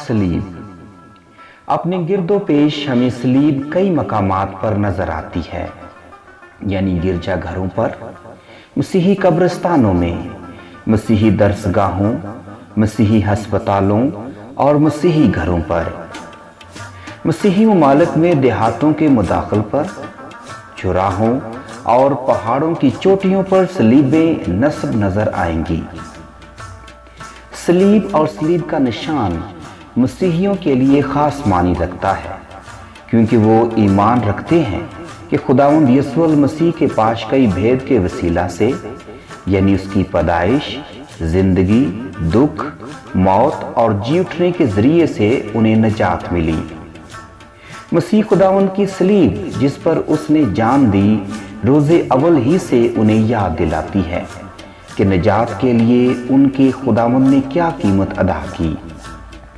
سلیب۔ اپنے گرد و پیش ہمیں سلیب کئی مقامات پر نظر آتی ہے، یعنی گرجا گھروں پر، مسیحی قبرستانوں میں، مسیحی درسگاہوں، مسیحی ہسپتالوں اور مسیحی گھروں پر، مسیحی ممالک میں دیہاتوں کے مداخل پر، چوراہوں اور پہاڑوں کی چوٹیوں پر صلیبیں نصب نظر آئیں گی۔ صلیب اور صلیب کا نشان مسیحیوں کے لیے خاص معنی رکھتا ہے، کیونکہ وہ ایمان رکھتے ہیں کہ خداوند یسوع المسیح کے پاشکئی بھید کے وسیلہ سے، یعنی اس کی پیدائش، زندگی، دکھ، موت اور جی اٹھنے کے ذریعے سے انہیں نجات ملی۔ مسیح خداوند کی صلیب جس پر اس نے جان دی، روز اول ہی سے انہیں یاد دلاتی ہے کہ نجات کے لیے ان کے خداوند نے کیا قیمت ادا کی۔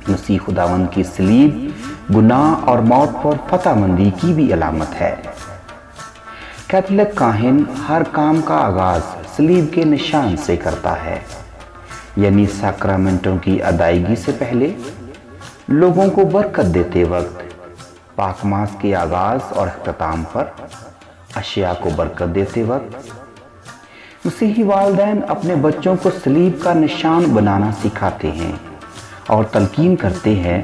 مسیح خداوند کی صلیب گناہ اور موت پر فتح مندی کی بھی علامت ہے۔ کیتھولک کاہن ہر کام کا آغاز صلیب کے نشان سے کرتا ہے، یعنی ساکرامنٹوں کی ادائیگی سے پہلے، لوگوں کو برکت دیتے وقت، پاک ماس کے آغاز اور اختتام پر، اشیاء کو برکت دیتے وقت۔ مسیحی والدین اپنے بچوں کو صلیب کا نشان بنانا سکھاتے ہیں اور تلقین کرتے ہیں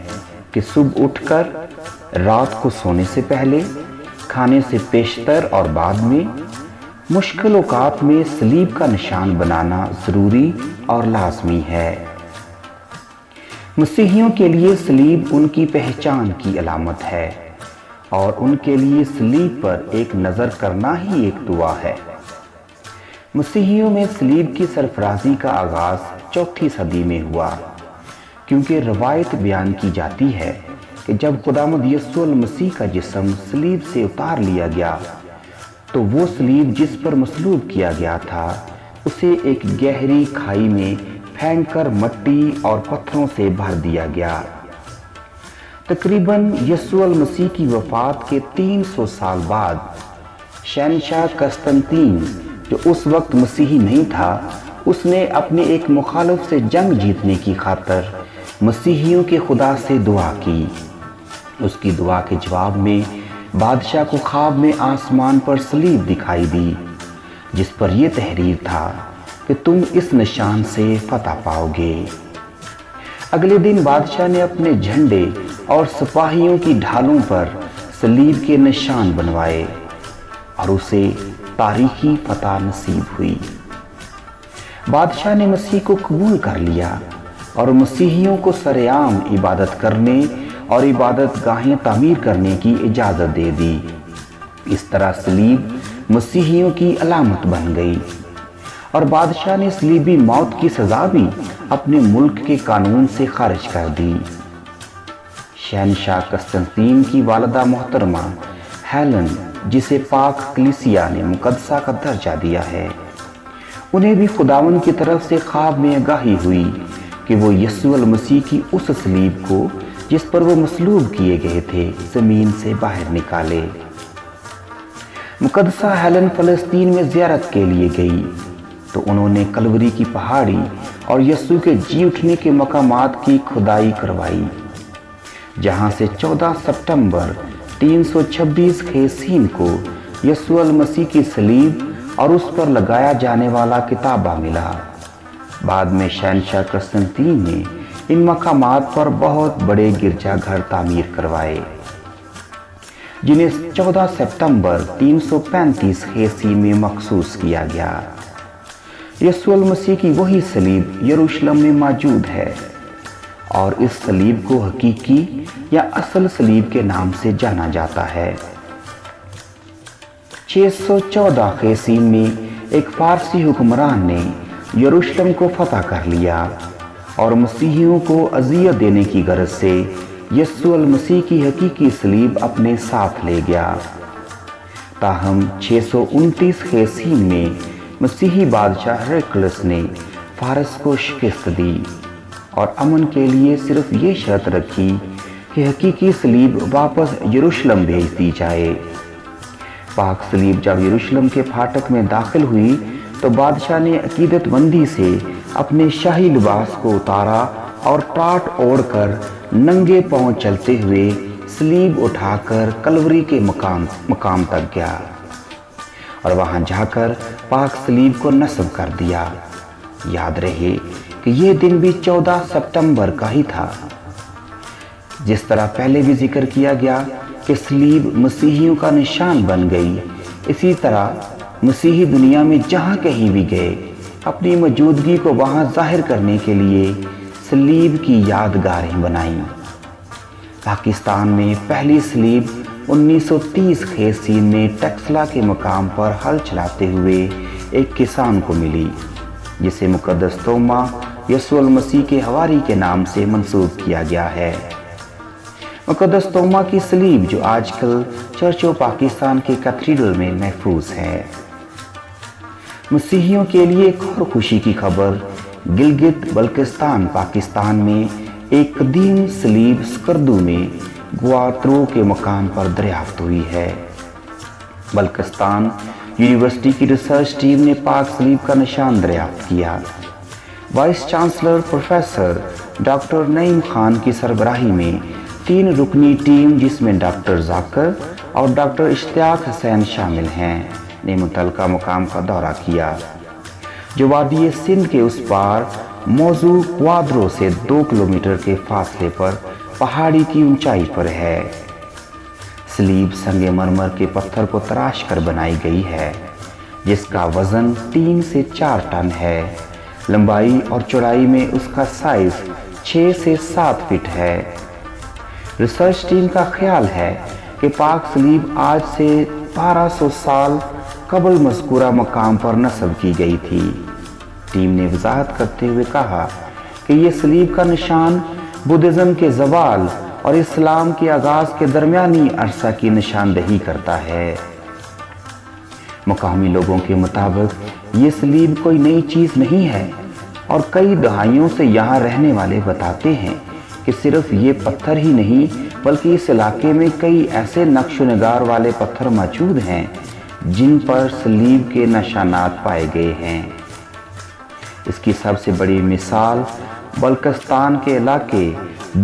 کہ صبح اٹھ کر، رات کو سونے سے پہلے، کھانے سے پیشتر اور بعد میں، مشکل اوقات میں صلیب کا نشان بنانا ضروری اور لازمی ہے۔ مسیحیوں کے لیے صلیب ان کی پہچان کی علامت ہے اور ان کے لیے صلیب پر ایک نظر کرنا ہی ایک دعا ہے۔ مسیحیوں میں صلیب کی سرفرازی کا آغاز چوتھی صدی میں ہوا، کیونکہ روایت بیان کی جاتی ہے کہ جب خداوند یسوع المسیح کا جسم صلیب سے اتار لیا گیا تو وہ صلیب جس پر مصلوب کیا گیا تھا اسے ایک گہری کھائی میں پھینک کر مٹی اور پتھروں سے بھر دیا گیا۔ تقریباً یسوع المسیح کی وفات کے 300 سال بعد شہنشاہ قسطنطین، جو اس وقت مسیحی نہیں تھا، اس نے اپنے ایک مخالف سے جنگ جیتنے کی خاطر مسیحیوں کے خدا سے دعا کی۔ اس کی دعا کے جواب میں بادشاہ کو خواب میں آسمان پر صلیب دکھائی دی، جس پر یہ تحریر تھا کہ تم اس نشان سے فتح پاؤ گے۔ اگلے دن بادشاہ نے اپنے جھنڈے اور سپاہیوں کی ڈھالوں پر صلیب کے نشان بنوائے اور اسے تاریخی فتح نصیب ہوئی۔ بادشاہ نے مسیح کو قبول کر لیا اور مسیحیوں کو سرعام عبادت کرنے اور عبادت گاہیں تعمیر کرنے کی اجازت دے دی۔ اس طرح صلیب مسیحیوں کی علامت بن گئی اور بادشاہ نے صلیبی موت کی سزا بھی اپنے ملک کے قانون سے خارج کر دی۔ شہنشاہ قسطنطین کی والدہ محترمہ ہیلن، جسے پاک کلیسیا نے مقدسہ کا درجہ دیا ہے، انہیں بھی خداوند کی طرف سے خواب میں آگاہی ہوئی کہ وہ یسوع المسیح کی اس صلیب کو جس پر وہ مصلوب کیے گئے تھے زمین سے باہر نکالے۔ مقدسہ ہیلن فلسطین میں زیارت کے لیے گئی تو انہوں نے کلوری کی پہاڑی اور یسوع کے جی اٹھنے کے مقامات کی کھدائی کروائی، جہاں سے 14 ستمبر 326 خیسین کو یسوع المسیح کی صلیب اور اس پر لگایا جانے والا کتابہ ملا۔ بعد میں شہنشاہ قسطنطین نے ان مقامات پر بہت بڑے گرجا گھر تعمیر کروائے، جنہیں 14 ستمبر 335 خیسین میں مخصوص کیا گیا۔ یسوع المسیح کی وہی صلیب یروشلم میں موجود ہے اور اس صلیب کو حقیقی یا اصل صلیب کے نام سے جانا جاتا ہے۔ 614 خیسین میں ایک فارسی حکمران نے یروشلم کو فتح کر لیا اور مسیحیوں کو اذیت دینے کی غرض سے یسوع المسیح کی حقیقی صلیب اپنے ساتھ لے گیا۔ تاہم 629 خیسین میں مسیحی بادشاہ ہرقلس نے فارس کو شکست دی اور امن کے لیے صرف یہ شرط رکھی کہ حقیقی صلیب واپس یروشلم بھیج دی جائے۔ پاک صلیب جب یروشلم کے پھاٹک میں داخل ہوئی تو بادشاہ نے عقیدت مندی سے اپنے شاہی لباس کو اتارا اور ٹاٹ اوڑھ کر ننگے پاؤں چلتے ہوئے صلیب اٹھا کر کلوری کے مقام تک گیا اور وہاں جا کر پاک صلیب کو نصب کر دیا۔ یاد رہے کہ یہ دن بھی 14 ستمبر کا ہی تھا۔ جس طرح پہلے بھی ذکر کیا گیا کہ صلیب مسیحیوں کا نشان بن گئی، اسی طرح مسیحی دنیا میں جہاں کہیں بھی گئے اپنی موجودگی کو وہاں ظاہر کرنے کے لیے صلیب کی یادگاریں بنائیں۔ پاکستان میں پہلی صلیب 1930 خیز سین میں ٹیکسلا کے مقام پر ہل چلاتے ہوئے ایک کسان کو ملی، جسے مقدس توما یسوع المسیح کے حواری کے نام سے منسوب کیا گیا ہے۔ مقدس توما کی صلیب جو آج کل چرچ آف پاکستان کے کیتھیڈرل میں محفوظ ہے۔ مسیحیوں کے لیے ایک اور خوشی کی خبر گلگت بلتستان پاکستان میں ایک قدیم صلیب سکردو میں گواترو کے مقام پر دریافت ہوئی ہے۔ بلتستان یونیورسٹی کی ریسرچ ٹیم نے پاک صلیب کا نشان دریافت کیا۔ وائس چانسلر پروفیسر ڈاکٹر نعیم خان کی سربراہی میں 3 رکنی ٹیم جس میں ڈاکٹر ذاکر اور ڈاکٹر اشتیاق حسین شامل ہیں نے متعلقہ مقام کا دورہ کیا، جو وادی سندھ کے اس پار موضوع کوادرو سے 2 کلومیٹر کے فاصلے پر پہاڑی کی اونچائی پر ہے۔ صلیب سنگ مرمر کے پتھر کو تراش کر بنائی گئی ہے، جس کا وزن 3 سے 4 ٹن ہے۔ لمبائی اور چوڑائی میں اس کا سائز 6 سے 7 فٹ ہے۔ ریسرچ ٹیم کا خیال ہے کہ پاک صلیب آج سے 1200 سال قبل مذکورہ مقام پر نصب کی گئی تھی۔ ٹیم نے وضاحت کرتے ہوئے کہا کہ یہ صلیب کا نشان بدھزم کے زوال اور اسلام کے آغاز کے درمیانی عرصہ کی نشاندہی کرتا ہے۔ مقامی لوگوں کے مطابق یہ صلیب کوئی نئی چیز نہیں ہے اور کئی دہائیوں سے یہاں رہنے والے بتاتے ہیں کہ صرف یہ پتھر ہی نہیں بلکہ اس علاقے میں کئی ایسے نقش و نگار والے پتھر موجود ہیں جن پر صلیب کے نشانات پائے گئے ہیں۔ اس کی سب سے بڑی مثال بلتستان کے علاقے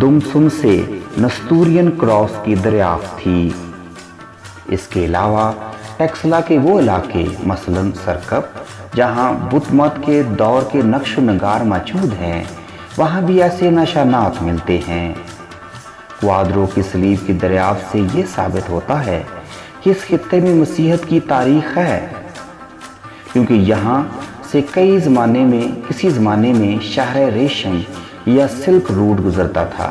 دمسم سے نستورین کراس کی دریافت تھی۔ اس کے علاوہ ٹیکسلا کے وہ علاقے مثلاً سرکپ جہاں بت مت کے دور کے نقش و نگار موجود ہیں، وہاں بھی ایسے نشانات ملتے ہیں۔ کوادرو کی صلیب کی دریافت سے یہ ثابت ہوتا ہے کہ اس خطے میں مسیحیت کی تاریخ ہے، کیونکہ یہاں سے کسی زمانے میں شہر ریشم یا سلک روٹ گزرتا تھا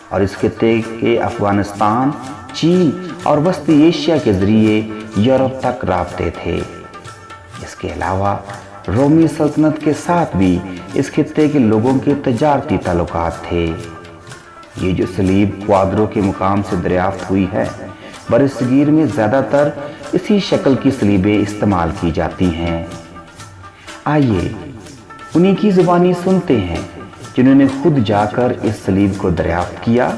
اور اس خطے کے افغانستان، چین اور وسطی ایشیا کے ذریعے یورپ تک رابطے تھے۔ اس کے علاوہ رومی سلطنت کے ساتھ بھی اس خطے کے لوگوں کے تجارتی تعلقات تھے۔ یہ جو صلیب کوادرو کے مقام سے دریافت ہوئی ہے، برصغیر میں زیادہ تر اسی شکل کی صلیبیں استعمال کی جاتی ہیں۔ آئیے انہی کی زبانی سنتے ہیں جنہوں نے خود جا کر اس صلیب کو دریافت کیا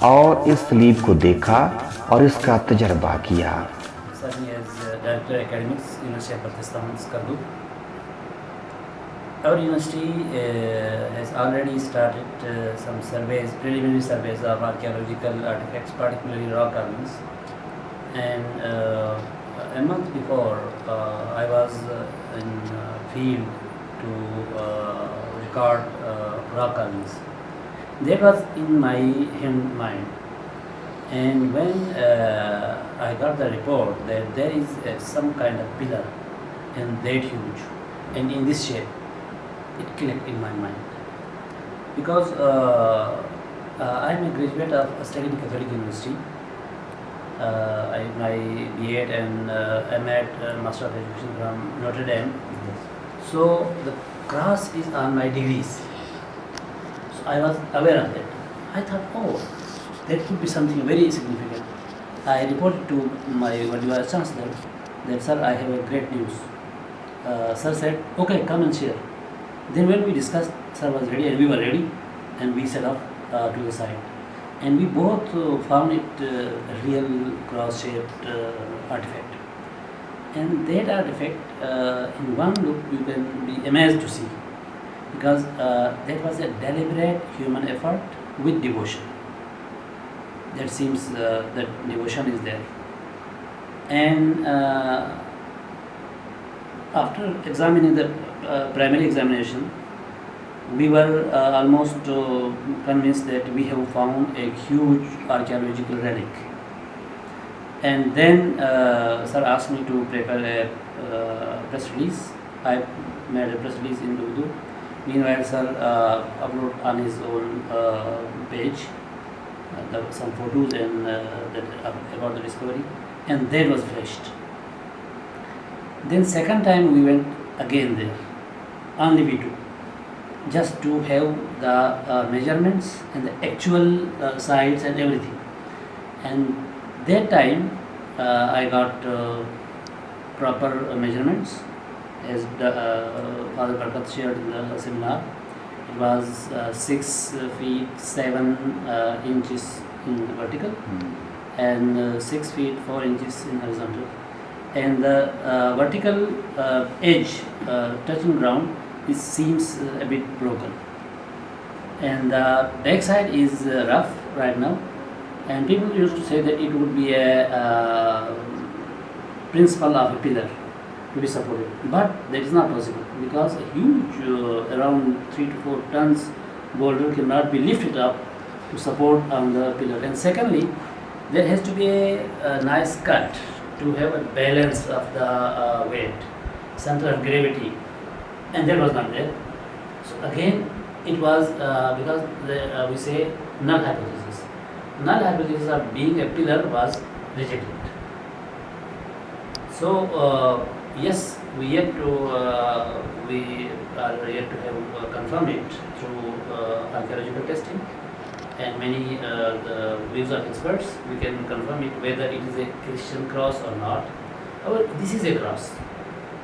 اور اس صلیب کو دیکھا اور اس کا تجربہ کیا۔ Our university has already started some surveys, preliminary surveys of archaeological artifacts, particularly rock carvings. And a month before, I was in field to record rock carvings. That was in my mind. And when I got the report that there is some kind of pillar and that huge and in this shape, it clicked in my mind. Because I am a graduate of studying Catholic University. My B.Ed and M.Ed, Master of Education from Notre Dame. So the cross is on my degrees. So I was aware of that. I thought, oh, that could be something very significant. I reported to my Vice Chancellor that, sir, I have a great news. Sir said, okay, come and share. Then when we discussed, sir was ready and we were ready, and we set off to the site. And we both found it a real cross-shaped artifact. And that artifact, in one look, you can be amazed to see, because that was a deliberate human effort with devotion. That seems that devotion is there. And after examining the primary examination, we were almost convinced that we have found a huge archaeological relic. And then sir asked me to prepare a press release. I made a press release in Urdu. Meanwhile, sir uploaded on his own page some photos and about the discovery, and that was finished. Then second time we went again there, only we two, just to have the measurements and the actual sites and everything. And that time I got proper measurements as Father Barkat shared in the seminar. It was 6 feet 7 inches in vertical and 6 feet 4 inches in horizontal. And the vertical edge touching ground, it seems a bit broken. And the back side is rough right now. And people used to say that it would be a principle of a pillar to be supported, but that is not possible because a huge around 3 to 4 tons boulder cannot be lifted up to support on the pillar. And secondly, there has to be a nice cut to have a balance of the weight, center of gravity, and that was not there. So again, it was because we say null hypothesis. Null hypothesis of being a pillar was rejected. So yes, we are yet to have confirmed it through archaeological testing and many views of experts. We can confirm it whether it is a Christian cross or not. However, this is a cross,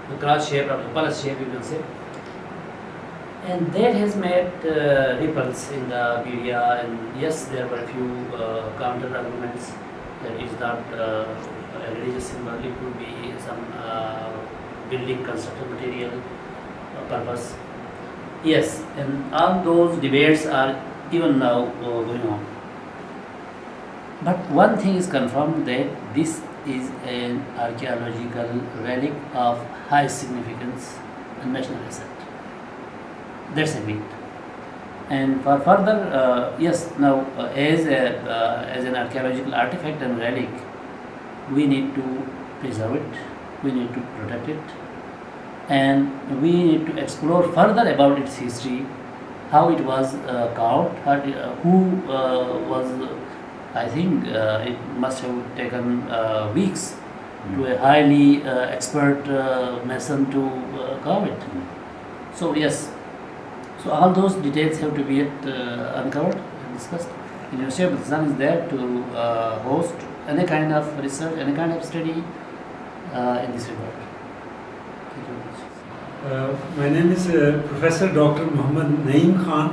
the cross shape or the pulse shape, you can say. And that has made ripples in the media, and yes, there were a few counter arguments that it is not a religious symbol, it could be some building construction material purpose. Yes, and all those debates are even now going on. But one thing is confirmed, that this is an archaeological relic of high significance and national asset. That's agreed. And for further, yes, now as an archaeological artifact and relic, we need to preserve it, we need to protect it, and we need to explore further about its history, how it was carved, who was, I think it must have taken weeks to a highly expert mason to carve it. So yes, so all those details have to be uncovered and discussed. University of Pakistan is there to host any kind of research, any kind of study in this regard. Thank you very much. My name is Professor Dr. Muhammad Naeem Khan.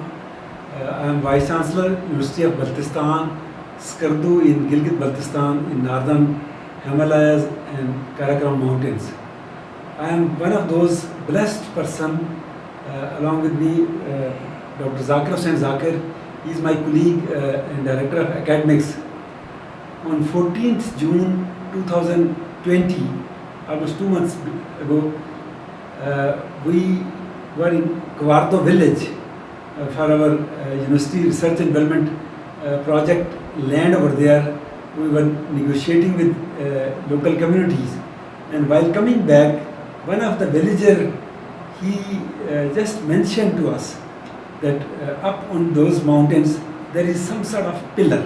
I am Vice Chancellor, University of Baltistan, Skardu in Gilgit-Baltistan in northern Himalayas and Karakoram Mountains. I am one of those blessed person. Along with me, Dr. Zakir Hussain Zakir. He is my colleague and Director of Academics. On 14th June 2020, almost 2 months ago, we were in Kawardo village for our university research and development project land over there. We were negotiating with local communities, and while coming back, one of the villager, he just mentioned to us that up on those mountains there is some sort of pillar.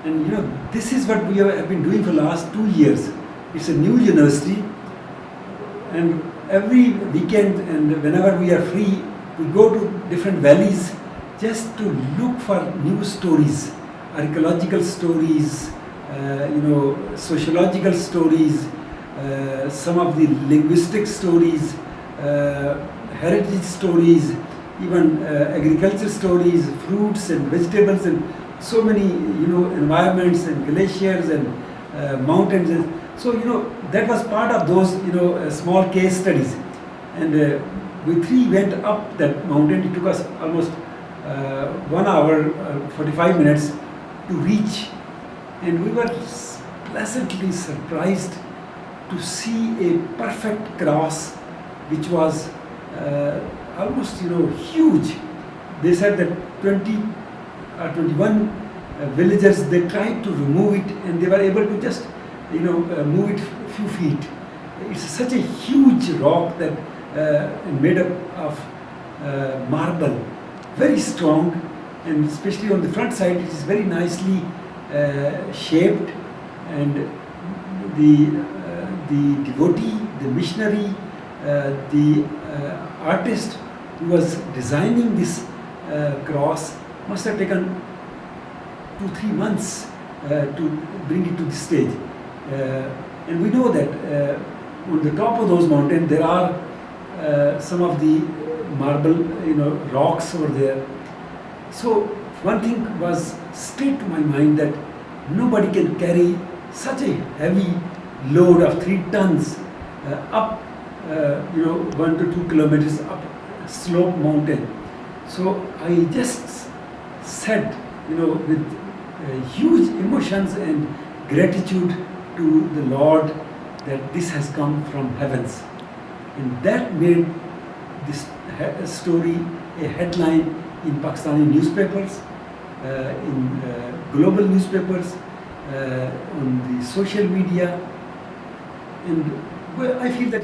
And you know, this is what we have been doing for the last 2 years. It's a new university, and every weekend and whenever we are free, we go to different valleys just to look for new stories, archaeological stories, sociological stories, some of the linguistic stories, heritage stories, even agriculture stories, fruits and vegetables, and so many environments and glaciers and mountains. And so that was part of those small case studies. And we three went up that mountain. It took us almost 1 hour 45 minutes to reach, and we were pleasantly surprised to see a perfect cross which was almost huge. They said that 20 or 21 villagers, they tried to remove it and they were able to just move it few feet. It's such a huge rock that made up of marble, very strong, and especially on the front side it is very nicely shaped, and the devotee, the missionary, the artist who was designing this cross must have taken 2-3 months to bring it to this stage. And we know that on the top of those mountains there are some of the marble rocks over there. So one thing was straight to my mind, that nobody can carry such a heavy load of 3 tons up 1 to 2 kilometers up slope mountain. So I just said with huge emotions and gratitude to the Lord that this has come from heavens, and that made this story a headline in Pakistani newspapers, in global newspapers, on the social media, and I feel that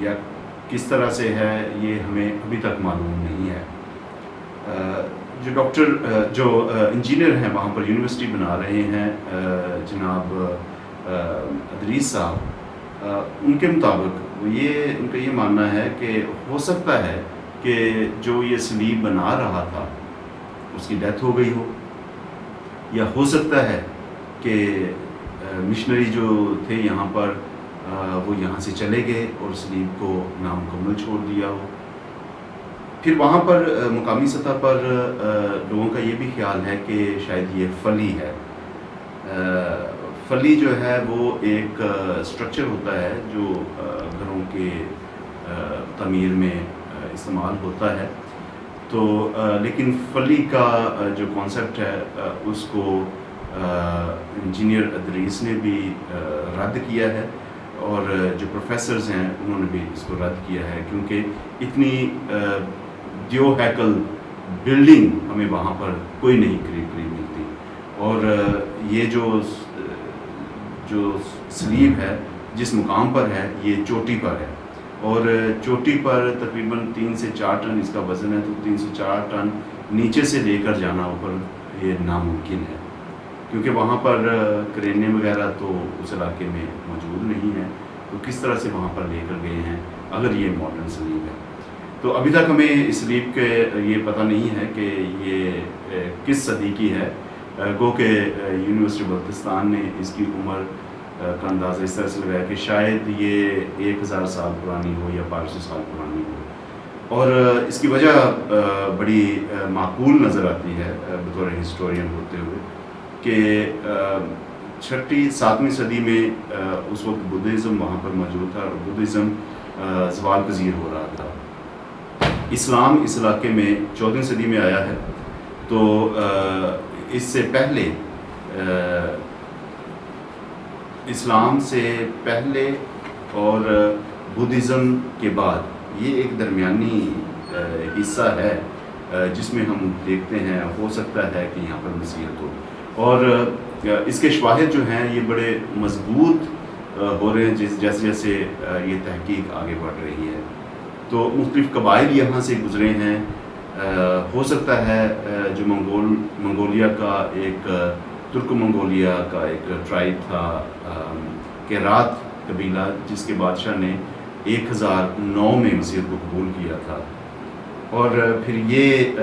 یا کس طرح سے ہے یہ ہمیں ابھی تک معلوم نہیں ہے. جو ڈاکٹر جو انجینئر ہیں وہاں پر یونیورسٹی بنا رہے ہیں جناب ادریس صاحب، ان کے مطابق ان کا یہ ماننا ہے کہ ہو سکتا ہے کہ جو یہ سلیب بنا رہا تھا اس کی ڈیتھ ہو گئی ہو، یا ہو سکتا ہے کہ مشنری جو تھے یہاں پر وہ یہاں سے چلے گئے اور سلیب کو نامکمل چھوڑ دیا ہو. پھر وہاں پر مقامی سطح پر لوگوں کا یہ بھی خیال ہے کہ شاید یہ فلی ہے. فلی جو ہے وہ ایک اسٹرکچر ہوتا ہے جو گھروں کے تعمیر میں استعمال ہوتا ہے. تو لیکن فلی کا جو کانسیپٹ ہے اس کو انجینئر ادریس نے بھی رد کیا ہے، اور جو پروفیسرز ہیں انہوں نے بھی اس کو رد کیا ہے، کیونکہ اتنی دیو ہیکل بلڈنگ ہمیں وہاں پر کوئی نہیں قریب ملتی. اور یہ جو سلیب ہے جس مقام پر ہے یہ چوٹی پر ہے، اور چوٹی پر تقریباً 3 سے 4 ٹن اس کا وزن ہے، تو 3 سے 4 ٹن نیچے سے لے کر جانا اوپر یہ ناممکن ہے، کیونکہ وہاں پر کرینے وغیرہ تو اس علاقے میں موجود نہیں ہیں. تو کس طرح سے وہاں پر لے کر گئے ہیں اگر یہ ماڈرن سلیب ہے. تو ابھی تک ہمیں اس سلیب کے یہ پتہ نہیں ہے کہ یہ کس صدی کی ہے. گو کہ یونیورسٹی بلتستان نے اس کی عمر کا اندازہ اس طرح سے لگایا کہ شاید یہ 1000 سال پرانی ہو یا 500 سال پرانی ہو. اور اس کی وجہ بڑی معقول نظر آتی ہے بطور ہسٹورین ہوتے ہوئے کہ 6ویں 7ویں صدی میں اس وقت بدھزم وہاں پر موجود تھا، اور بدھزم زوال پذیر ہو رہا تھا. اسلام اس علاقے میں 14ویں صدی میں آیا ہے. تو اس سے پہلے اسلام سے پہلے اور بدھزم کے بعد یہ ایک درمیانی حصہ ہے جس میں ہم دیکھتے ہیں ہو سکتا ہے کہ یہاں پر مسیحیت ہو. اور اس کے شواہد جو ہیں یہ بڑے مضبوط ہو رہے ہیں جیسے جیسے یہ تحقیق آگے بڑھ رہی ہے. تو مختلف قبائل یہاں سے گزرے ہیں. ہو سکتا ہے جو منگولیا کا ایک ترک منگولیا کا ایک ٹرائب تھا کیرات قبیلہ، جس کے بادشاہ نے 1009 میں مسیحیت کو قبول کیا تھا. اور پھر یہ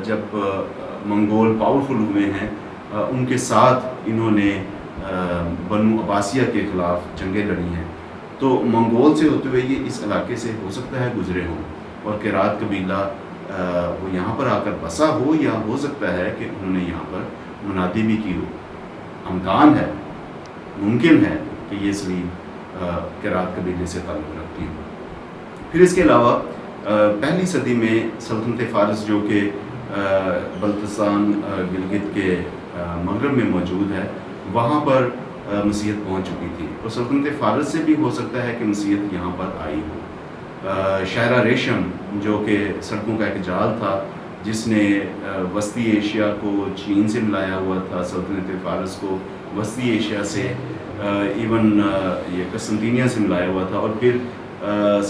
جب منگول پاورفل ہوئے ہیں ان کے ساتھ انہوں نے بنو عباسیہ کے خلاف جنگیں لڑی ہیں. تو منگول سے ہوتے ہوئے یہ اس علاقے سے ہو سکتا ہے گزرے ہوں، اور کیرات قبیلہ وہ یہاں پر آ کر بسا ہو، یا ہو سکتا ہے کہ انہوں نے یہاں پر منادی بھی کی ہو. امکان ہے، ممکن ہے کہ یہ سلیب کیرات قبیلے سے تعلق رکھتی ہو. پھر اس کے علاوہ 1 صدی میں سلطنت فارس جو کہ بلتستان گلگت کے مغرب میں موجود ہے، وہاں پر مسیحیت پہنچ چکی تھی. اور سلطنت فارس سے بھی ہو سکتا ہے کہ مسیحیت یہاں پر آئی ہو. شاہراہ ریشم جو کہ سڑکوں کا ایک جال تھا جس نے وسطی ایشیا کو چین سے ملایا ہوا تھا، سلطنت فارس کو وسطی ایشیا سے ایون یہ قسطنطینیہ سے ملایا ہوا تھا، اور پھر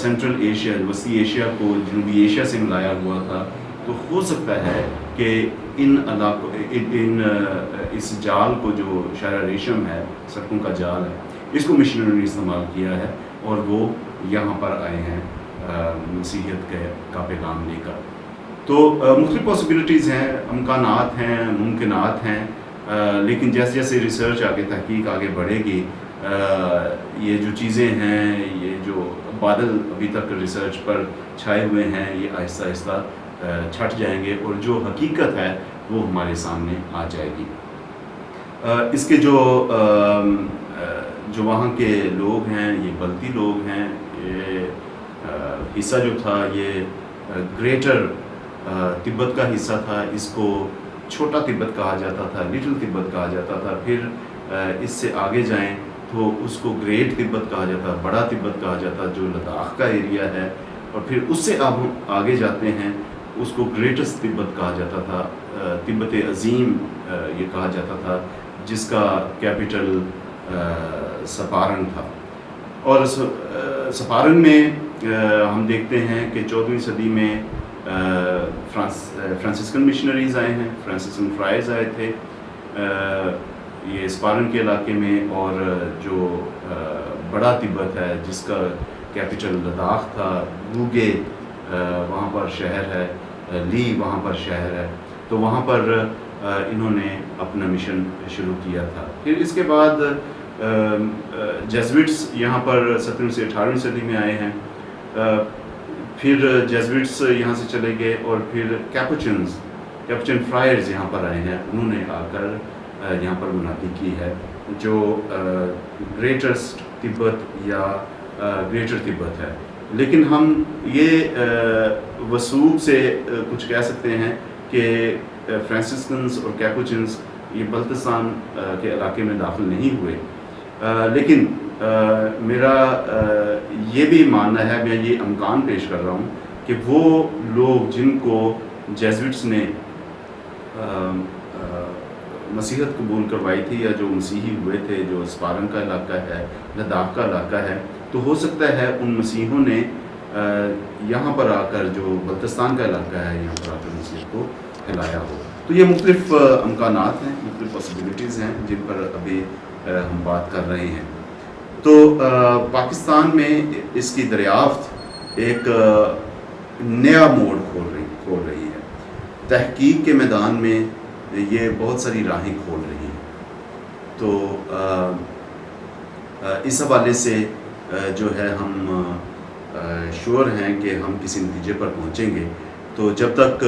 سینٹرل ایشیا وسطی ایشیا کو جنوبی ایشیا سے ملایا ہوا تھا. تو ہو سکتا ہے کہ ان علاقوں اس جال کو جو شاہراہ ریشم ہے، سڑکوں کا جال ہے، اس کو مشنری نے استعمال کیا ہے اور وہ یہاں پر آئے ہیں مسیحیت کا پیغام لے کر. تو مختلف پاسبلٹیز ہیں، امکانات ہیں، ممکنات ہیں، لیکن جیسے جیسے ریسرچ آگے تحقیق آگے بڑھے گی یہ جو چیزیں ہیں، یہ جو بادل ابھی تک ریسرچ پر چھائے ہوئے ہیں، یہ آہستہ آہستہ چھٹ جائیں گے اور جو حقیقت ہے وہ ہمارے سامنے آ جائے گی. اس کے جو وہاں کے لوگ ہیں، یہ بلتی لوگ ہیں. یہ حصہ جو تھا یہ گریٹر تبت کا حصہ تھا. اس کو چھوٹا تبت کہا جاتا تھا، لٹل تبت کہا جاتا تھا. پھر اس سے آگے جائیں تو اس کو گریٹ تبت کہا جاتا، بڑا تبت کہا جاتا جو لداخ کا ایریا ہے. اور پھر اس سے اب ہم آگے جاتے ہیں، اس کو گریٹسٹ تبت کہا جاتا تھا، تبت عظیم یہ کہا جاتا تھا، جس کا کیپٹل سپارن تھا. اور سپارن میں ہم دیکھتے ہیں کہ 14ویں صدی میں فرانسسکن مشنریز آئے ہیں، فرانسسکن فرائز آئے تھے یہ سپارن کے علاقے میں، اور جو بڑا تبت ہے جس کا کیپٹل لداخ تھا، گوگے وہاں پر شہر ہے، لی وہاں پر شہر ہے، تو وہاں پر انہوں نے اپنا مشن شروع کیا تھا. پھر اس کے بعد جیزوٹس یہاں پر 17ویں سے 18ویں صدی میں آئے ہیں. پھر جیزوٹس یہاں سے چلے گئے، اور پھر کیپوچن فرائرز یہاں پر آئے ہیں. انہوں نے آ کر یہاں پر منادی کی ہے جو گریٹسٹ تبت یا گریٹر تبت ہے. لیکن ہم یہ وثوق سے کچھ کہہ سکتے ہیں کہ فرانسسکنز اور کیپوچنز یہ بلتستان کے علاقے میں داخل نہیں ہوئے. لیکن میرا یہ بھی ماننا ہے، میں یہ امکان پیش کر رہا ہوں کہ وہ لوگ جن کو جیزوٹس نے مسیحت قبول کروائی تھی، یا جو مسیحی ہوئے تھے، جو سپارن کا علاقہ ہے، لداخ کا علاقہ ہے، تو ہو سکتا ہے ان مسیحوں نے یہاں پر آ کر جو بلتستان کا علاقہ ہے یہاں پر آ کر مسیحت کو پھیلایا ہو. تو یہ مختلف امکانات ہیں، مختلف پاسبلٹیز ہیں جن پر ابھی ہم بات کر رہے ہیں. تو پاکستان میں اس کی دریافت ایک نیا موڑ کھول رہی ہے. تحقیق کے میدان میں یہ بہت ساری راہیں کھول رہی ہیں. تو اس حوالے سے جو ہے ہم شور ہیں کہ ہم کسی نتیجے پر پہنچیں گے. تو جب تک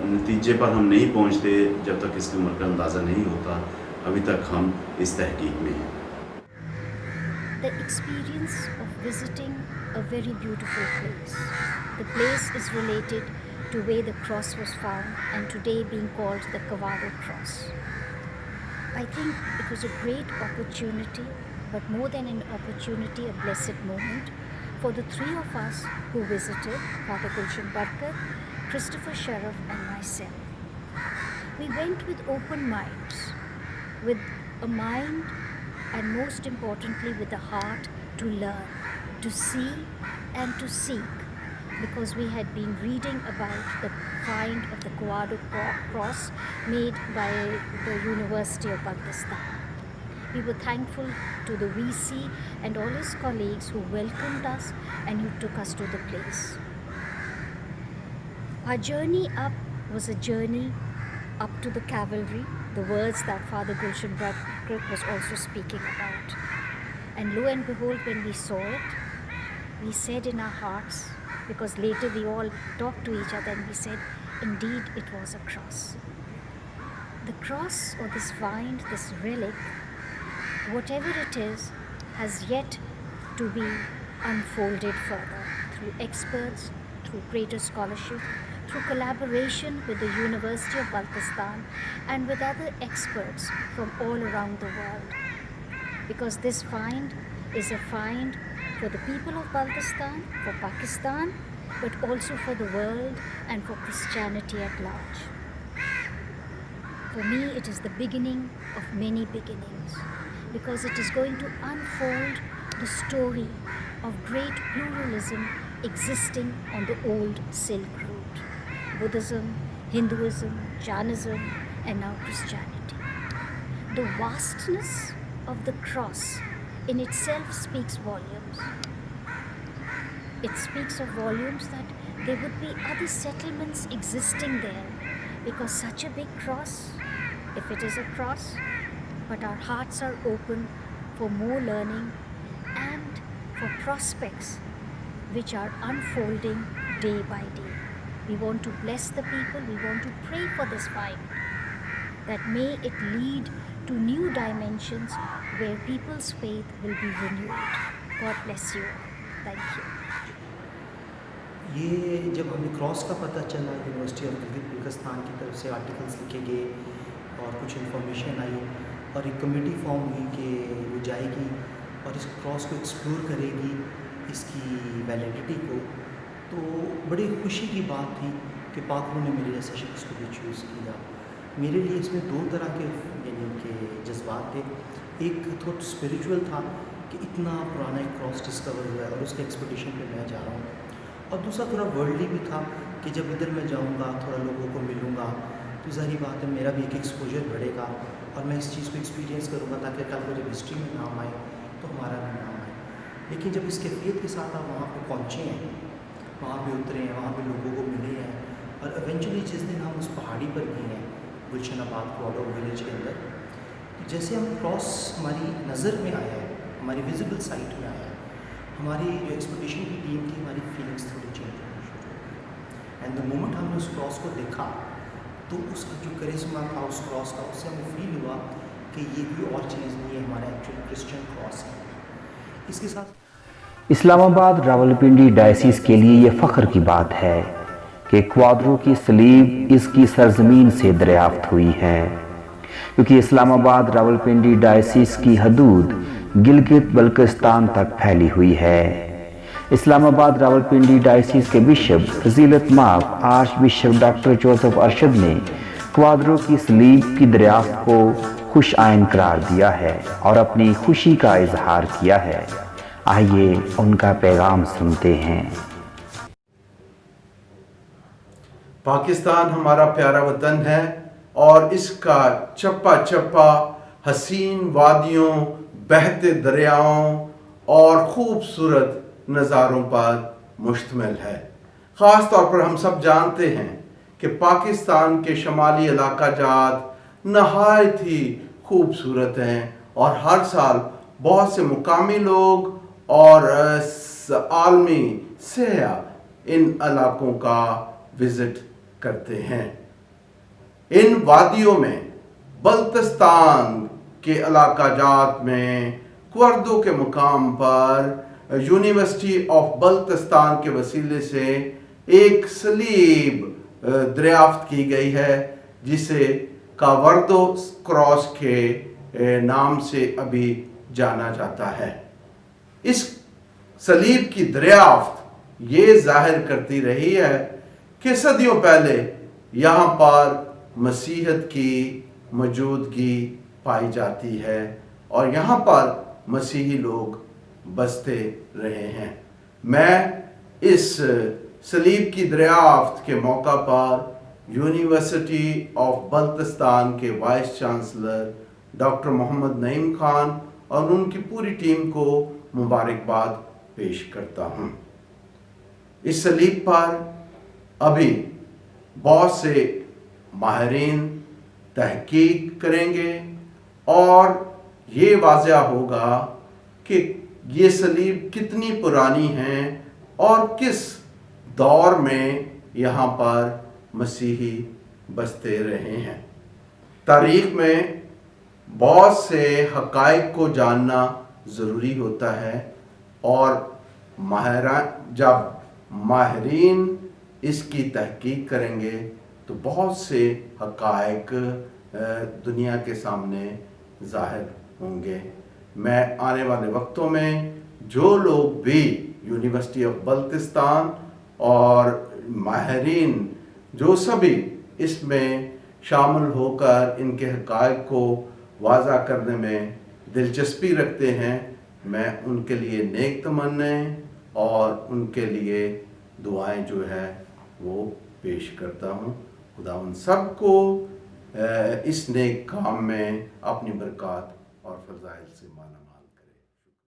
نتیجے پر ہم نہیں پہنچتے، جب تک اس کی عمر کا اندازہ نہیں ہوتا، ابھی تک ہم اس تحقیق میں ہیں. The experience of visiting a very beautiful place. The place is related to where the cross was found and today being called the Kawado Cross. I think it was a great opportunity, but more than an opportunity, a blessed moment for the three of us who visited, Father Gulshan Barkat, Christopher Sharaf and myself. We went with open minds, with a mind and most importantly with a heart to learn, to see and to seek, because we had been reading about the find of the Kawado Cross made by the University of Baltistan. We were thankful to the VC and all his colleagues who welcomed us and who took us to the place. Our journey up was a journey up to the cavalry, the words that Father Gulshan Barkat was also speaking about. And lo and behold, when we saw it, we said in our hearts, because later we all talked to each other and we said, indeed it was a cross. The cross, or this find, this relic, whatever it is, has yet to be unfolded further through experts, through greater scholarship, through collaboration with the University of Baltistan and with other experts from all around the world. Because this find is a find for the people of Baltistan, for Pakistan, but also for the world and for Christianity at large. For me, it is the beginning of many beginnings, because it is going to unfold the story of great pluralism existing on the old Silk Route. Buddhism, Hinduism, Jainism, and now Christianity. The vastness of the cross in itself speaks volumes. It speaks of volumes that there would be other settlements existing there, because such a big cross, if it is a cross, but our hearts are open for more learning and for prospects which are unfolding day by day. We want to bless the people, we want to pray for this find, that may it lead to new dimensions where people's faith will be renewed. God bless you all. Thank you. یہ جب ہمیں cross کا پتہ چلا، university of Gilgit Baltistan کی طرف سے articles لکھے گئے اور کچھ انفارمیشن آئی اور ایک کمیٹی فارم ہوئی کہ وہ جائے گی اور اس کراس کو ایکسپلور کرے گی، اس کی ویلیڈیٹی کو، تو بڑی خوشی کی بات تھی کہ پاک روح نے میرے جیسے شخص کو بھی چوز کیا. میرے لیے اس میں دو طرح کے یعنی کہ جذبات تھے. ایک تھوڑا اسپریچول تھا کہ اتنا پرانا ایک کراس ڈسکور ہوا ہے اور اس کے ایکسپیڈیشن پہ میں جا رہا ہوں. اور دوسرا تھوڑا ورلڈلی بھی تھا کہ جب ادھر میں جاؤں گا تھوڑا لوگوں کو ملوں گا تو ظاہری بات ہے میرا بھی ایک ایکسپوجر بڑھے گا اور میں اس چیز کو ایکسپیرینس کروں گا تاکہ کل کو جب ہسٹری میں نام آئے تو ہمارا بھی نام آئے. لیکن جب اس کیفیت کے ساتھ آپ وہاں پہ پہنچے ہیں, وہاں پہ اترے ہیں, وہاں پہ لوگوں کو ملے ہیں اور ایونچولی جس دن ہم اس پہاڑی پر گئے ہیں گلشن آباد کوڈو ولیج کے اندر, جیسے ہم کراس ہماری نظر میں آیا ہے, ہماری ویزیبل سائٹ میں آیا ہے, ہماری جو ایکسپیڈیشن کی ٹیم کی ہماری فیلنگس تھوڑی چینج ہونا شروع ہوئی. اینڈ دا مومنٹ ہم نے اس کراس کو دیکھا تو اس کا جو کرسما تھا اس کراس کا, اس سے ہمیں فیل ہوا کہ یہ کوئی اور چیز نہیں ہے, ہمارا ایکچوئل کرسچن کراس ہے. اس کے ساتھ اسلام آباد راولپنڈی ڈائسیس کے لیے یہ فخر کی بات ہے کہ کوادرو کی صلیب اس کی سرزمین سے دریافت ہوئی ہے, کیونکہ اسلام آباد راولپنڈی ڈائسیس کی حدود گلگت بلتستان تک پھیلی ہوئی ہے. اسلام آباد راولپنڈی ڈائسیس کے بشپ فضیلت مآب arch bishop doctor Joseph Arshad نے کوادرو کی صلیب کی دریافت کو خوش آئند قرار دیا ہے اور اپنی خوشی کا اظہار کیا ہے. آئیے ان کا پیغام سنتے ہیں. پاکستان ہمارا پیارا وطن ہے اور اس کا چپا چپا حسین وادیوں, بہتے دریاؤں اور خوبصورت نظاروں پر مشتمل ہے. خاص طور پر ہم سب جانتے ہیں کہ پاکستان کے شمالی علاقہ جات نہایت ہی خوبصورت ہیں اور ہر سال بہت سے مقامی لوگ اور عالمی سیاح ان علاقوں کا وزٹ کرتے ہیں. ان وادیوں میں بلتستان کے علاقہ جات میں کوردو کے مقام پر یونیورسٹی آف بلتستان کے وسیلے سے ایک صلیب دریافت کی گئی ہے جسے کاوردو کراس کے نام سے ابھی جانا جاتا ہے. اس صلیب کی دریافت یہ ظاہر کرتی رہی ہے کہ صدیوں پہلے یہاں پر مسیحیت کی موجودگی پائی جاتی ہے اور یہاں پر مسیحی لوگ بستے رہے ہیں. میں اس صلیب کی دریافت کے موقع پر یونیورسٹی آف بلتستان کے وائس چانسلر ڈاکٹر محمد نعیم خان اور ان کی پوری ٹیم کو مبارکباد پیش کرتا ہوں. اس صلیب پر ابھی بہت سے ماہرین تحقیق کریں گے اور یہ واضح ہوگا کہ یہ صلیب کتنی پرانی ہیں اور کس دور میں یہاں پر مسیحی بستے رہے ہیں. تاریخ میں بہت سے حقائق کو جاننا ضروری ہوتا ہے اور جب ماہرین اس کی تحقیق کریں گے تو بہت سے حقائق دنیا کے سامنے ظاہر ہوں گے. میں آنے والے وقتوں میں جو لوگ بھی یونیورسٹی آف بلتستان اور ماہرین جو سبھی اس میں شامل ہو کر ان کے حقائق کو واضح کرنے میں دلچسپی رکھتے ہیں, میں ان کے لیے نیک تمنائیں اور ان کے لیے دعائیں جو ہے وہ پیش کرتا ہوں. خدا ان سب کو اس نیک کام میں اپنی برکات اور فضائل سے مالا مال